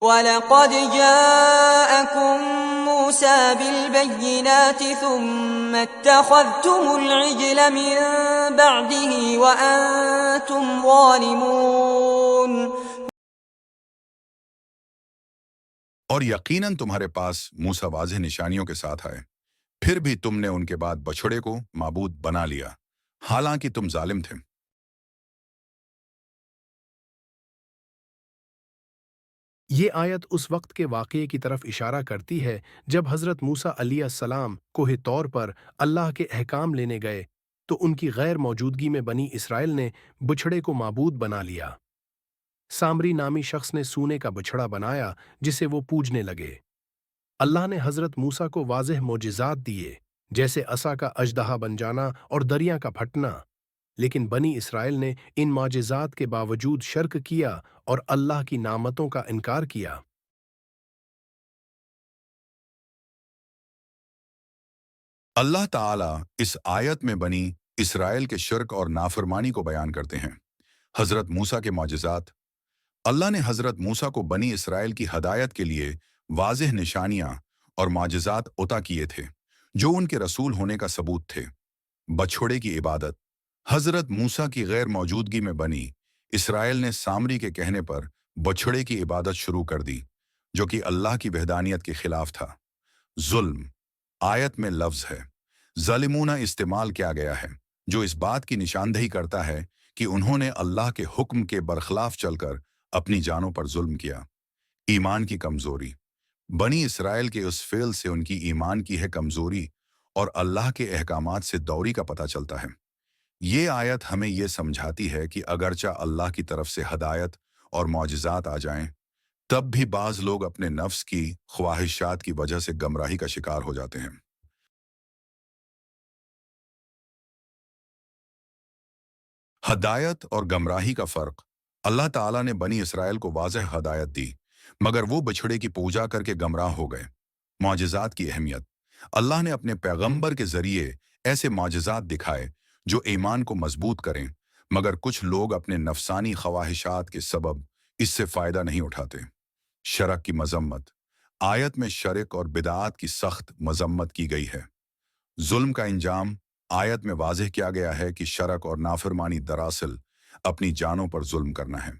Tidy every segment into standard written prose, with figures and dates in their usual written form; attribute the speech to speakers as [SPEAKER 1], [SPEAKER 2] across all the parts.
[SPEAKER 1] وَلَقَدْ جَاءَكُم مُّوسَىٰ بِالْبَيِّنَاتِ ثُمَّ اتَّخَذْتُمُ الْعِجْلَ مِن بَعْدِهِ وَأَنتُمْ ظَالِمُونَ۔
[SPEAKER 2] اور یقیناً تمہارے پاس موسیٰ واضح نشانیوں کے ساتھ آئے، پھر بھی تم نے ان کے بعد بچھڑے کو معبود بنا لیا، حالانکہ تم ظالم تھے۔
[SPEAKER 3] یہ آیت اس وقت کے واقعے کی طرف اشارہ کرتی ہے جب حضرت موسیٰ علیہ السلام کوہ طور پر اللہ کے احکام لینے گئے تو ان کی غیر موجودگی میں بنی اسرائیل نے بچھڑے کو معبود بنا لیا۔ سامری نامی شخص نے سونے کا بچھڑا بنایا جسے وہ پوجنے لگے۔ اللہ نے حضرت موسیٰ کو واضح معجزات دیے، جیسے عصا کا اژدہا بن جانا اور دریا کا پھٹنا، لیکن بنی اسرائیل نے ان معجزات کے باوجود شرک کیا اور اللہ کی نعمتوں کا انکار کیا۔
[SPEAKER 2] اللہ تعالیٰ اس آیت میں بنی اسرائیل کے شرک اور نافرمانی کو بیان کرتے ہیں۔ حضرت موسیٰ کے معجزات۔ اللہ نے حضرت موسیٰ کو بنی اسرائیل کی ہدایت کے لیے واضح نشانیاں اور معجزات عطا کیے تھے، جو ان کے رسول ہونے کا ثبوت تھے۔ بچھڑے کی عبادت۔ حضرت موسیٰ کی غیر موجودگی میں بنی اسرائیل نے سامری کے کہنے پر بچھڑے کی عبادت شروع کر دی، جو کہ اللہ کی وحدانیت کے خلاف تھا۔ ظلم۔ آیت میں لفظ ہے ظالمون استعمال کیا گیا ہے، جو اس بات کی نشاندہی کرتا ہے کہ انہوں نے اللہ کے حکم کے برخلاف چل کر اپنی جانوں پر ظلم کیا۔ ایمان کی کمزوری۔ بنی اسرائیل کے اس فعل سے ان کی ایمان کی ہے کمزوری اور اللہ کے احکامات سے دوری کا پتہ چلتا ہے۔ یہ آیت ہمیں یہ سمجھاتی ہے کہ اگرچہ اللہ کی طرف سے ہدایت اور معجزات آ جائیں، تب بھی بعض لوگ اپنے نفس کی خواہشات کی وجہ سے گمراہی کا شکار ہو جاتے ہیں۔ ہدایت اور گمراہی کا فرق۔ اللہ تعالیٰ نے بنی اسرائیل کو واضح ہدایت دی، مگر وہ بچھڑے کی پوجا کر کے گمراہ ہو گئے۔ معجزات کی اہمیت۔ اللہ نے اپنے پیغمبر کے ذریعے ایسے معجزات دکھائے جو ایمان کو مضبوط کریں، مگر کچھ لوگ اپنے نفسانی خواہشات کے سبب اس سے فائدہ نہیں اٹھاتے۔ شرک کی مذمت۔ آیت میں شرک اور بدعات کی سخت مذمت کی گئی ہے۔ ظلم کا انجام۔ آیت میں واضح کیا گیا ہے کہ شرک اور نافرمانی دراصل اپنی جانوں پر ظلم کرنا ہے۔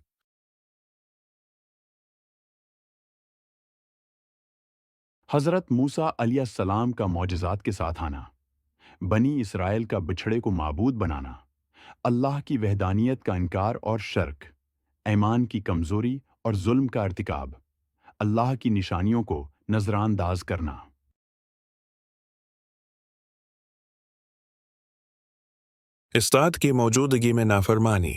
[SPEAKER 4] حضرت موسیٰ علیہ السلام کا معجزات کے ساتھ آنا، بنی اسرائیل کا بچھڑے کو معبود بنانا، اللہ کی وحدانیت کا انکار اور شرک، ایمان کی کمزوری اور ظلم کا ارتکاب، اللہ کی نشانیوں کو نظر انداز کرنا۔
[SPEAKER 5] استاد کی موجودگی میں نافرمانی۔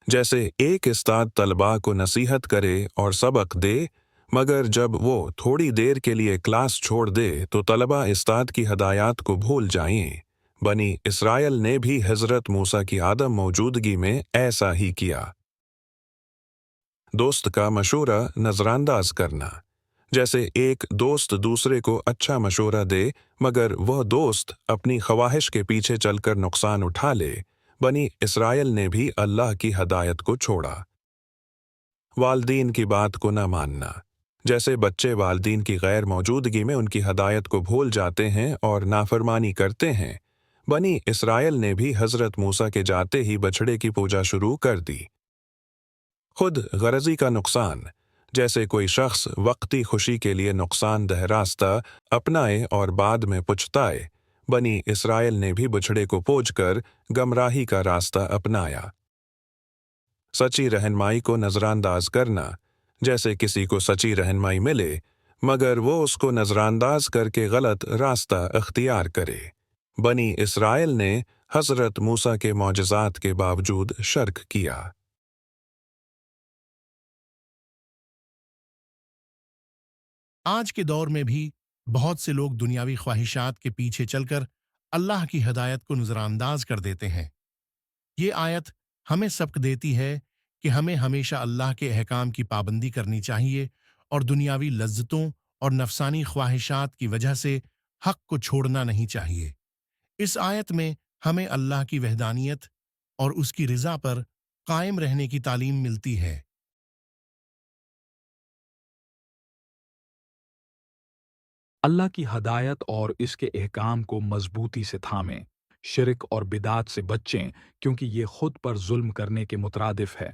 [SPEAKER 5] جیسے ایک استاد طلباء کو نصیحت کرے اور سبق دے، مگر جب وہ تھوڑی دیر کے لیے کلاس چھوڑ دے تو طلباء استاد کی ہدایات کو بھول جائیں۔ بنی اسرائیل نے بھی حضرت موسیٰ کی عدم موجودگی میں ایسا ہی کیا۔ دوست کا مشورہ نظر انداز کرنا۔ جیسے ایک دوست دوسرے کو اچھا مشورہ دے مگر وہ دوست اپنی خواہش کے پیچھے چل کر نقصان اٹھا لے، بنی اسرائیل نے بھی اللہ کی ہدایت کو چھوڑا۔ والدین کی بات کو نہ ماننا۔ جیسے بچے والدین کی غیر موجودگی میں ان کی ہدایت کو بھول جاتے ہیں اور نافرمانی کرتے ہیں، بنی اسرائیل نے بھی حضرت موسیٰ کے جاتے ہی بچھڑے کی پوجا شروع کر دی۔ خود غرضی کا نقصان۔ جیسے کوئی شخص وقتی خوشی کے لیے نقصان دہ راستہ اپنائے اور بعد میں پچھتائے، بنی اسرائیل نے بھی بچھڑے کو پوج کر گمراہی کا راستہ اپنایا۔ سچی رہنمائی کو نظر انداز کرنا۔ جیسے کسی کو سچی رہنمائی ملے مگر وہ اس کو نظر انداز کر کے غلط راستہ اختیار کرے، بنی اسرائیل نے حضرت موسیٰ کے معجزات کے باوجود شرک کیا۔
[SPEAKER 3] آج کے دور میں بھی بہت سے لوگ دنیاوی خواہشات کے پیچھے چل کر اللہ کی ہدایت کو نظر انداز کر دیتے ہیں۔ یہ آیت ہمیں سبق دیتی ہے کہ ہمیں ہمیشہ اللہ کے احکام کی پابندی کرنی چاہیے اور دنیاوی لذتوں اور نفسانی خواہشات کی وجہ سے حق کو چھوڑنا نہیں چاہیے۔ اس آیت میں ہمیں اللہ کی وحدانیت اور اس کی رضا پر قائم رہنے کی تعلیم ملتی ہے۔
[SPEAKER 6] اللہ کی ہدایت اور اس کے احکام کو مضبوطی سے تھامیں، شرک اور بدعات سے بچیں کیونکہ یہ خود پر ظلم کرنے کے مترادف ہے۔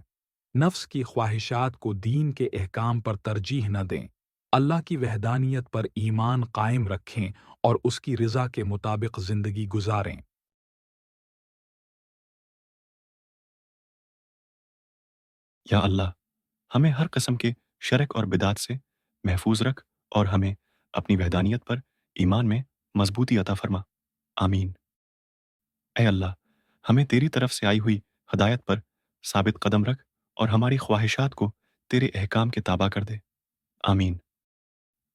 [SPEAKER 6] نفس کی خواہشات کو دین کے احکام پر ترجیح نہ دیں، اللہ کی وحدانیت پر ایمان قائم رکھیں اور اس کی رضا کے مطابق زندگی گزاریں۔
[SPEAKER 7] یا اللہ، ہمیں ہر قسم کے شرک اور بدعات سے محفوظ رکھ اور ہمیں اپنی وحدانیت پر ایمان میں مضبوطی عطا فرما، آمین۔ اے اللہ، ہمیں تیری طرف سے آئی ہوئی ہدایت پر ثابت قدم رکھ اور ہماری خواہشات کو تیرے احکام کے تابع کر دے، آمین۔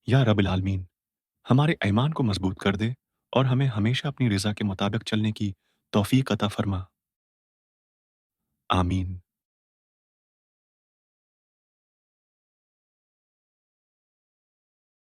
[SPEAKER 7] یا رب العالمین، ہمارے ایمان کو مضبوط کر دے اور ہمیں ہمیشہ اپنی رضا کے مطابق چلنے کی توفیق عطا فرما، آمین۔